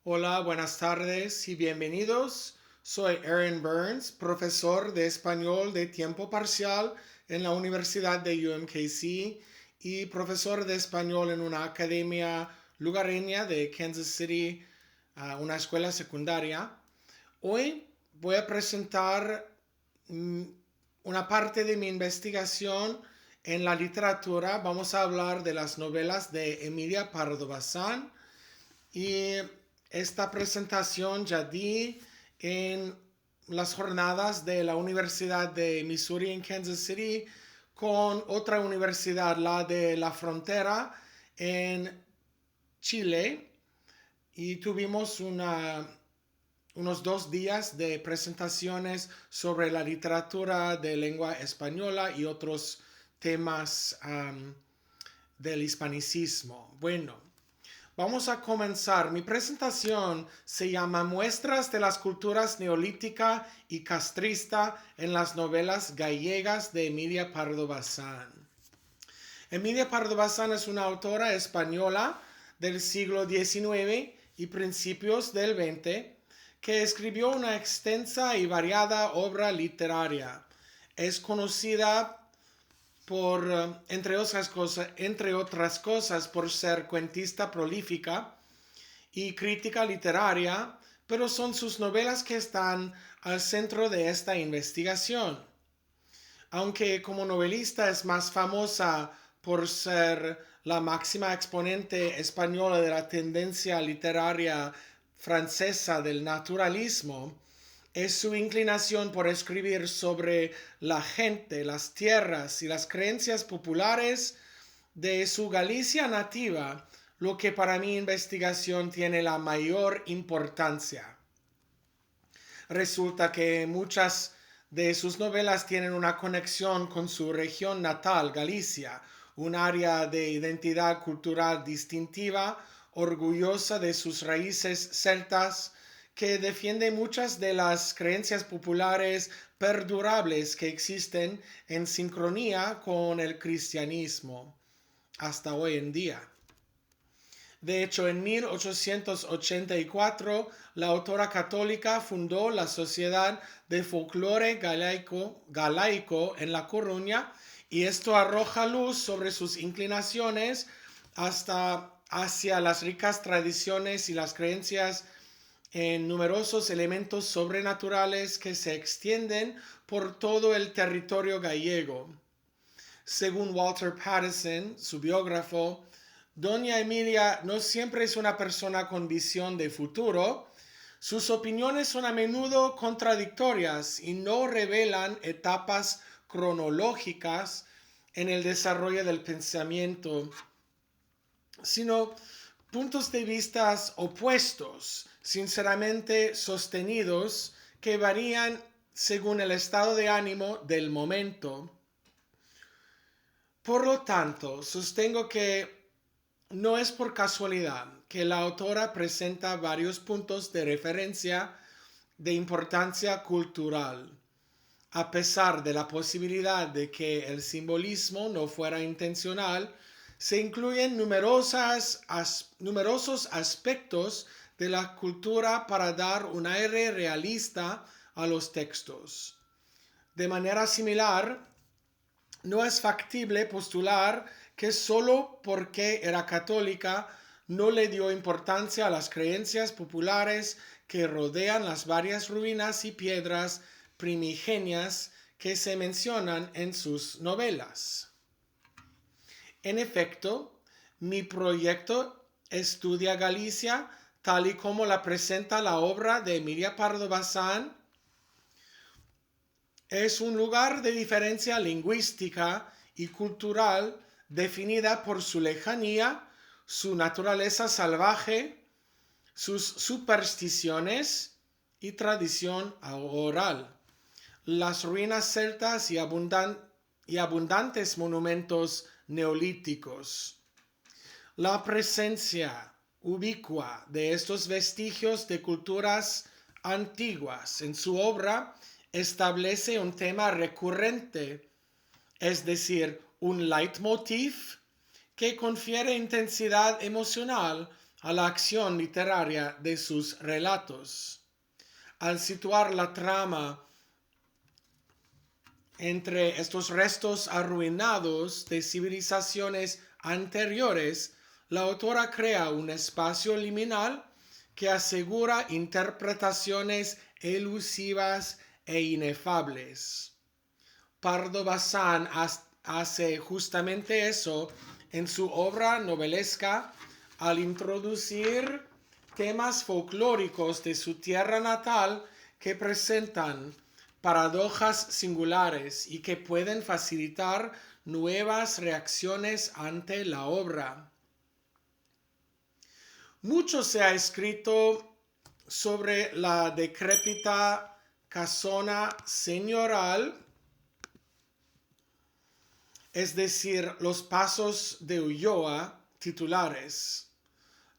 Hola, buenas tardes y bienvenidos. Soy Aaron Burns, profesor de español de tiempo parcial en la Universidad de UMKC y profesor de español en una academia lugareña de Kansas City, una escuela secundaria. Hoy voy a presentar mm, una parte de mi investigación en la literatura. Vamos a hablar de las novelas de Emilia Pardo Bazán y esta presentación ya di en las jornadas de la Universidad de Missouri en Kansas City con otra universidad, la de la Frontera en Chile, y tuvimos unos 2 días de presentaciones sobre la literatura de lengua española y otros temas del hispanicismo. Bueno, vamos a comenzar. Mi presentación se llama Muestras de las culturas neolítica y castrista en las novelas gallegas de Emilia Pardo Bazán. Emilia Pardo Bazán es una autora española del siglo XIX y principios del XX que escribió una extensa y variada obra literaria. Es conocida por, entre otras cosas, por ser cuentista prolífica y crítica literaria, pero son sus novelas que están al centro de esta investigación. Aunque como novelista es más famosa por ser la máxima exponente española de la tendencia literaria francesa del naturalismo, es su inclinación por escribir sobre la gente, las tierras y las creencias populares de su Galicia nativa lo que para mi investigación tiene la mayor importancia. Resulta que muchas de sus novelas tienen una conexión con su región natal, Galicia, un área de identidad cultural distintiva, orgullosa de sus raíces celtas, que defiende muchas de las creencias populares perdurables que existen en sincronía con el cristianismo hasta hoy en día. De hecho, en 1884, la autora católica fundó la Sociedad de Folclore Galaico en La Coruña, y esto arroja luz sobre sus inclinaciones hacia las ricas tradiciones y las creencias en numerosos elementos sobrenaturales que se extienden por todo el territorio gallego. Según Walter Patterson, su biógrafo, Doña Emilia no siempre es una persona con visión de futuro. Sus opiniones son a menudo contradictorias y no revelan etapas cronológicas en el desarrollo del pensamiento, sino puntos de vista opuestos, sinceramente sostenidos, que varían según el estado de ánimo del momento. Por lo tanto, sostengo que no es por casualidad que la autora presenta varios puntos de referencia de importancia cultural, a pesar de la posibilidad de que el simbolismo no fuera intencional. Se incluyen numerosos aspectos de la cultura para dar un aire realista a los textos. De manera similar, no es factible postular que solo porque era católica no le dio importancia a las creencias populares que rodean las varias ruinas y piedras primigenias que se mencionan en sus novelas. En efecto, mi proyecto estudia Galicia tal y como la presenta la obra de Emilia Pardo Bazán. Es un lugar de diferencia lingüística y cultural definida por su lejanía, su naturaleza salvaje, sus supersticiones y tradición oral. Las ruinas celtas y abundantes monumentos neolíticos. La presencia ubicua de estos vestigios de culturas antiguas en su obra establece un tema recurrente, es decir, un leitmotiv que confiere intensidad emocional a la acción literaria de sus relatos. Al situar la trama entre estos restos arruinados de civilizaciones anteriores, la autora crea un espacio liminal que asegura interpretaciones elusivas e inefables. Pardo Bazán hace justamente eso en su obra novelesca al introducir temas folclóricos de su tierra natal que presentan paradojas singulares y que pueden facilitar nuevas reacciones ante la obra. Mucho se ha escrito sobre la decrépita casona señorial, es decir, los pasos de Ulloa titulares,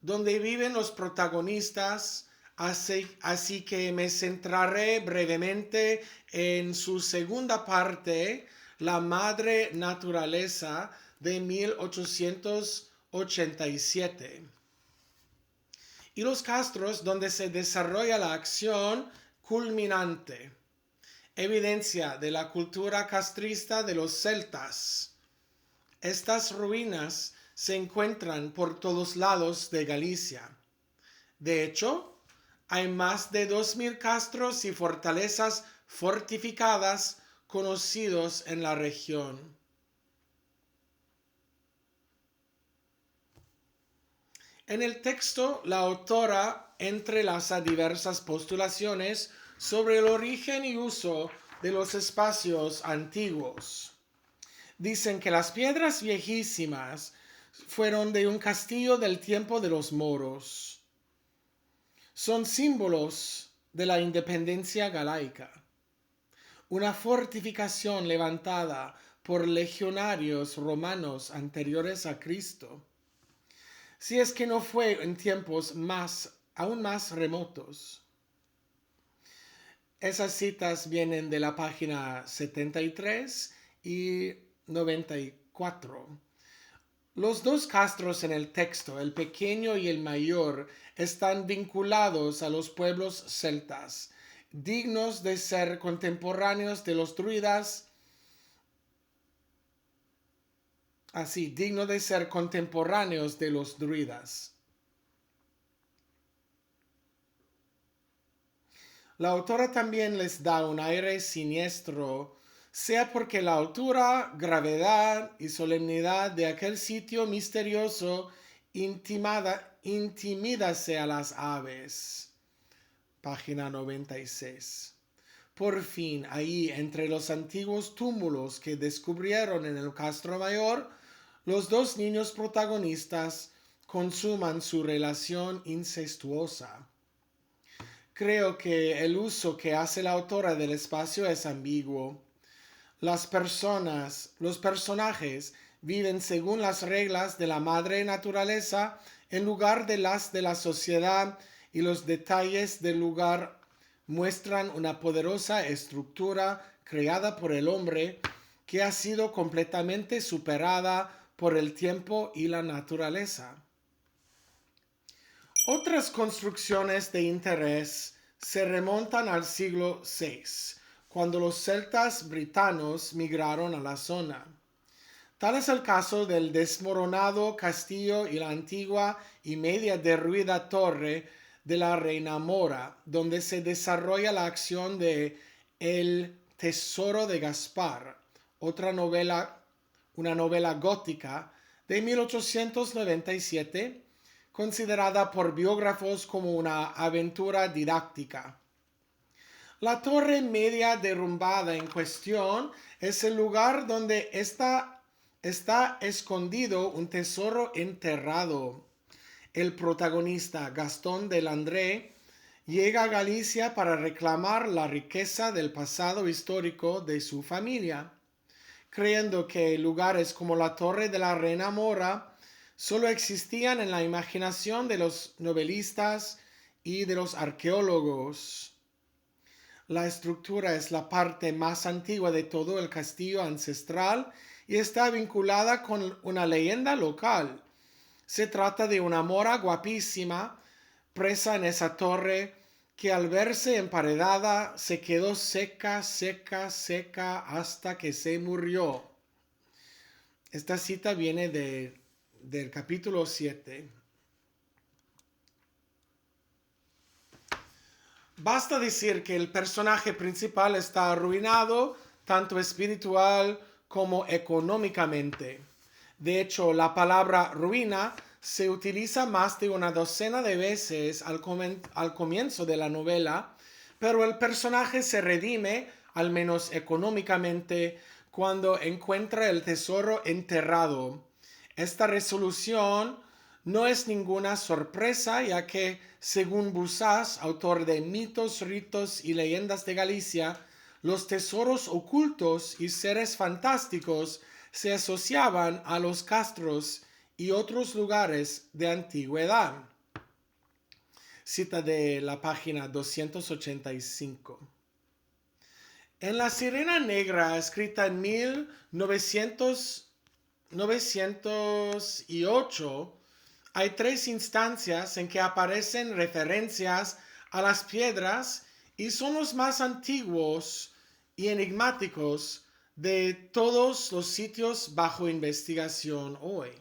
donde viven los protagonistas, así que me centraré brevemente en su segunda parte, La Madre Naturaleza, de 1887. Y los castros donde se desarrolla la acción culminante, evidencia de la cultura castrista de los celtas. Estas ruinas se encuentran por todos lados de Galicia. De hecho, hay más de 2000 castros y fortalezas fortificadas conocidos en la región. En el texto, la autora entrelaza diversas postulaciones sobre el origen y uso de los espacios antiguos. Dicen que las piedras viejísimas fueron de un castillo del tiempo de los moros. Son símbolos de la independencia galaica. Una fortificación levantada por legionarios romanos anteriores a Cristo. Si es que no fue en tiempos aún más remotos. Esas citas vienen de la página 73 y 94. Los dos castros en el texto, el pequeño y el mayor, están vinculados a los pueblos celtas, dignos de ser contemporáneos de los druidas. Digno de ser contemporáneos de los druidas. La autora también les da un aire siniestro, sea porque la altura, gravedad y solemnidad de aquel sitio misterioso intimidase a las aves. Página 96. Por fin, ahí entre los antiguos túmulos que descubrieron en el Castro Mayor, los dos niños protagonistas consuman su relación incestuosa. Creo que el uso que hace la autora del espacio es ambiguo. Los personajes viven según las reglas de la madre naturaleza en lugar de las de la sociedad, y los detalles del lugar muestran una poderosa estructura creada por el hombre que ha sido completamente superada por el tiempo y la naturaleza. Otras construcciones de interés se remontan al siglo VI, cuando los celtas britanos migraron a la zona. Tal es el caso del desmoronado castillo y la antigua y media derruida torre de la Reina Mora, donde se desarrolla la acción de El Tesoro de Gaspar, una novela gótica de 1897, considerada por biógrafos como una aventura didáctica. La torre media derrumbada en cuestión es el lugar donde está escondido un tesoro enterrado. El protagonista, Gastón de Landré, llega a Galicia para reclamar la riqueza del pasado histórico de su familia, creyendo que lugares como la Torre de la Reina Mora solo existían en la imaginación de los novelistas y de los arqueólogos. La estructura es la parte más antigua de todo el castillo ancestral y está vinculada con una leyenda local. Se trata de una mora guapísima presa en esa torre que al verse emparedada se quedó seca, seca, seca hasta que se murió. Esta cita viene del capítulo 7. Basta decir que el personaje principal está arruinado tanto espiritual como económicamente. De hecho, la palabra ruina se utiliza más de una docena de veces al comienzo de la novela, pero el personaje se redime, al menos económicamente, cuando encuentra el tesoro enterrado. Esta resolución no es ninguna sorpresa, ya que, según Busás, autor de Mitos, Ritos y Leyendas de Galicia, los tesoros ocultos y seres fantásticos se asociaban a los castros y otros lugares de antigüedad. Cita de la página 285. En La Sirena Negra, escrita en 1908, hay 3 instancias en que aparecen referencias a las piedras y son los más antiguos y enigmáticos de todos los sitios bajo investigación hoy.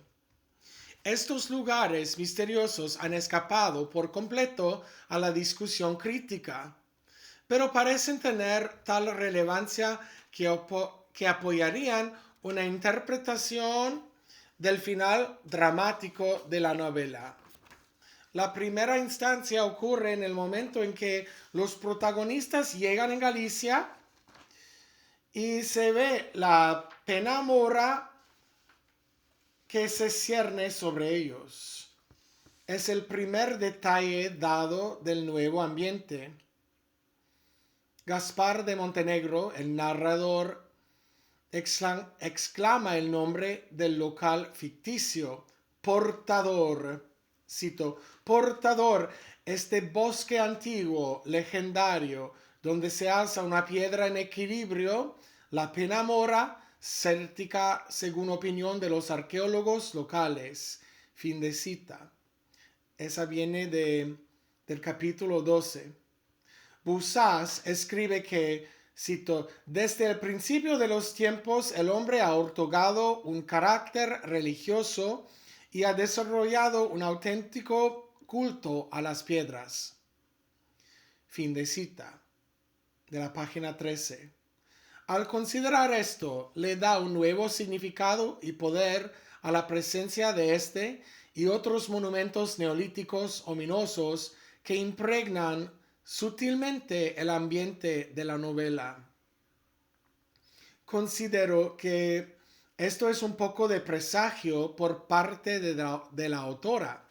Estos lugares misteriosos han escapado por completo a la discusión crítica, pero parecen tener tal relevancia que apoyarían una interpretación del final dramático de la novela. La primera instancia ocurre en el momento en que los protagonistas llegan en Galicia y se ve la pena mora que se cierne sobre ellos. Es el primer detalle dado del nuevo ambiente. Gaspar de Montenegro, el narrador, exclama el nombre del local ficticio, Portador. Cito, Portador, este bosque antiguo, legendario, donde se alza una piedra en equilibrio, la pena mora, céltica según opinión de los arqueólogos locales. Fin de cita. Esa viene del capítulo 12. Busás escribe que, cito, desde el principio de los tiempos el hombre ha otorgado un carácter religioso y ha desarrollado un auténtico culto a las piedras. Fin de cita de la página 13. Al considerar esto, le da un nuevo significado y poder a la presencia de este y otros monumentos neolíticos ominosos que impregnan sutilmente el ambiente de la novela. Considero que esto es un poco de presagio por parte de la autora.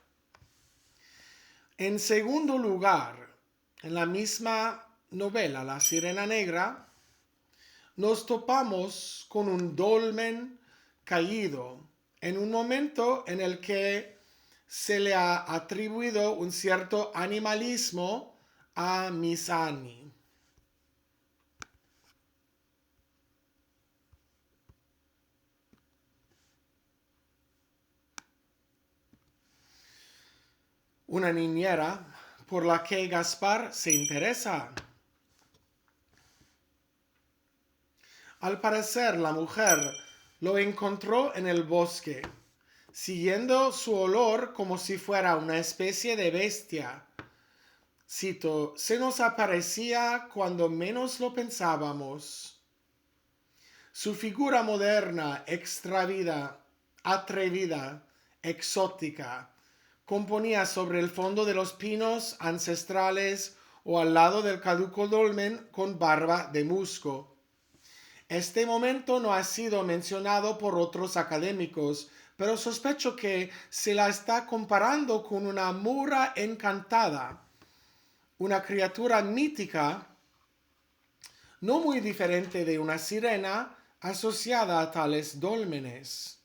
En segundo lugar, en la misma novela, La Sirena Negra, nos topamos con un dolmen caído en un momento en el que se le ha atribuido un cierto animalismo a Misani. Una niñera por la que Gaspar se interesa. Al parecer, la mujer lo encontró en el bosque, siguiendo su olor como si fuera una especie de bestia. Cito, se nos aparecía cuando menos lo pensábamos. Su figura moderna, extravida, atrevida, exótica, componía sobre el fondo de los pinos ancestrales o al lado del caduco dolmen con barba de musgo. Este momento no ha sido mencionado por otros académicos, pero sospecho que se la está comparando con una mora encantada, una criatura mítica, no muy diferente de una sirena asociada a tales dólmenes.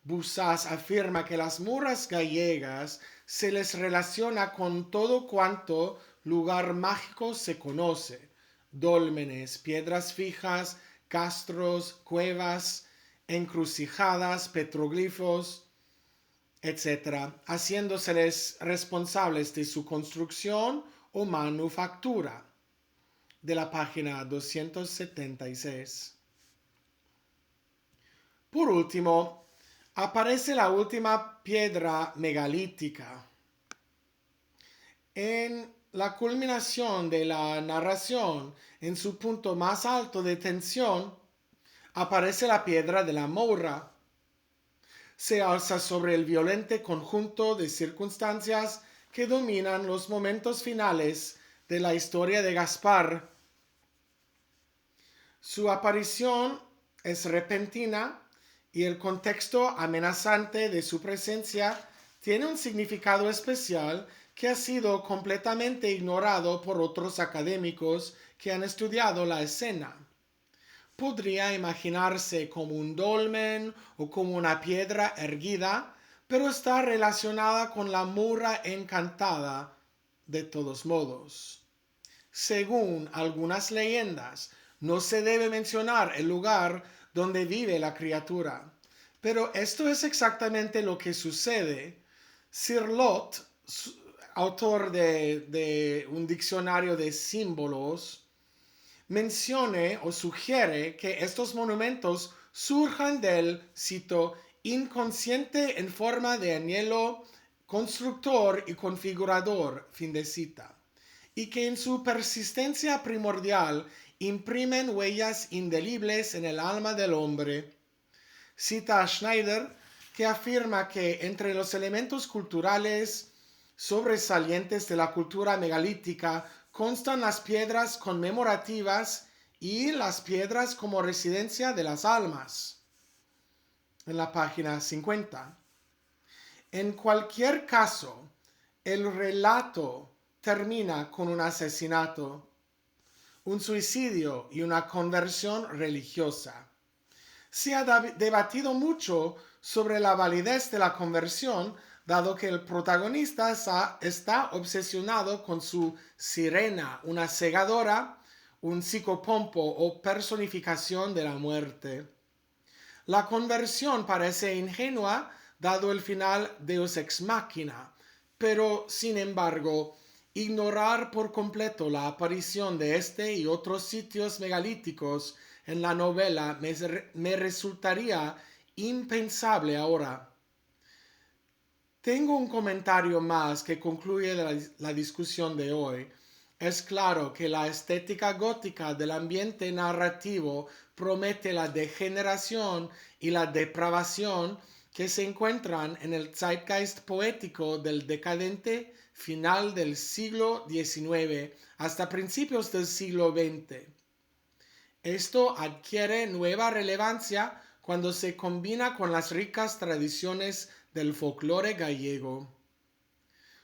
Busás afirma que las moras gallegas se les relaciona con todo cuanto lugar mágico se conoce: dólmenes, piedras fijas, castros, cuevas, encrucijadas, petroglifos. etc., haciéndoseles responsables de su construcción o manufactura, de la página 276. Por último, aparece la última piedra megalítica. En la culminación de la narración, en su punto más alto de tensión, aparece la piedra de la Moura. Se alza sobre el violento conjunto de circunstancias que dominan los momentos finales de la historia de Gaspar. Su aparición es repentina y el contexto amenazante de su presencia tiene un significado especial que ha sido completamente ignorado por otros académicos que han estudiado la escena. Podría imaginarse como un dolmen o como una piedra erguida, pero está relacionada con la Moura encantada de todos modos. Según algunas leyendas, no se debe mencionar el lugar donde vive la criatura, pero esto es exactamente lo que sucede. Sir Lot, autor de un diccionario de símbolos, mencione o sugiere que estos monumentos surjan del, cito, inconsciente en forma de anhelo constructor y configurador, fin de cita, y que en su persistencia primordial imprimen huellas indelebles en el alma del hombre. Cita a Schneider, que afirma que entre los elementos culturales sobresalientes de la cultura megalítica constan las piedras conmemorativas y las piedras como residencia de las almas. En la página 50. En cualquier caso, el relato termina con un asesinato, un suicidio y una conversión religiosa. Se ha debatido mucho sobre la validez de la conversión, dado que el protagonista está obsesionado con su sirena, una segadora, un psicopompo o personificación de la muerte. La conversión parece ingenua, dado el final Deus ex machina, pero sin embargo, ignorar por completo la aparición de este y otros sitios megalíticos en la novela me resultaría impensable ahora. Tengo un comentario más que concluye la discusión de hoy. Es claro que la estética gótica del ambiente narrativo promete la degeneración y la depravación que se encuentran en el zeitgeist poético del decadente final del siglo XIX hasta principios del siglo XX. Esto adquiere nueva relevancia cuando se combina con las ricas tradiciones del folclore gallego.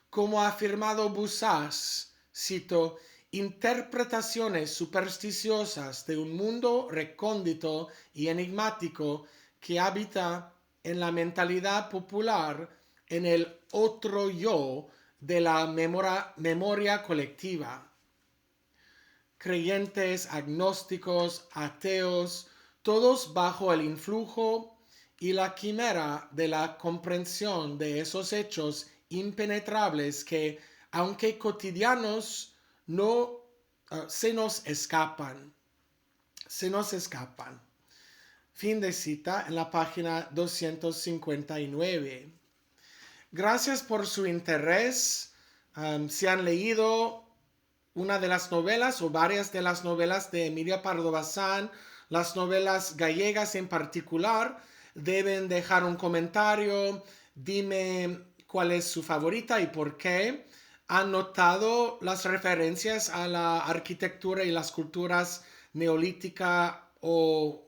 Como ha afirmado Busas, cito, interpretaciones supersticiosas de un mundo recóndito y enigmático que habita en la mentalidad popular, en el otro yo de la memoria colectiva. Creyentes, agnósticos, ateos, todos bajo el influjo y la quimera de la comprensión de esos hechos impenetrables que, aunque cotidianos, no se nos escapan. Fin de cita en la página 259. Gracias por su interés. Si han leído una de las novelas o varias de las novelas de Emilia Pardo Bazán, las novelas gallegas en particular, deben dejar un comentario. Dime cuál es su favorita y por qué. ¿Han notado las referencias a la arquitectura y las culturas neolítica o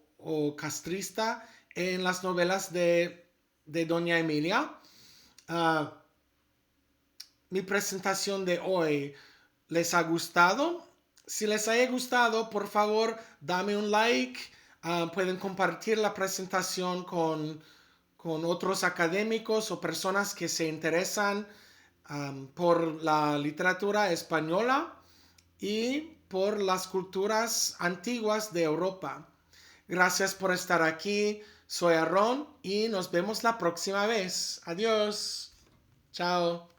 castrista en las novelas de Doña Emilia? Mi presentación de hoy ¿les ha gustado? Si les haya gustado, por favor, dame un like. Pueden compartir la presentación con otros académicos o personas que se interesan por la literatura española y por las culturas antiguas de Europa. Gracias por estar aquí. Soy Aarón y nos vemos la próxima vez. Adiós. Chao.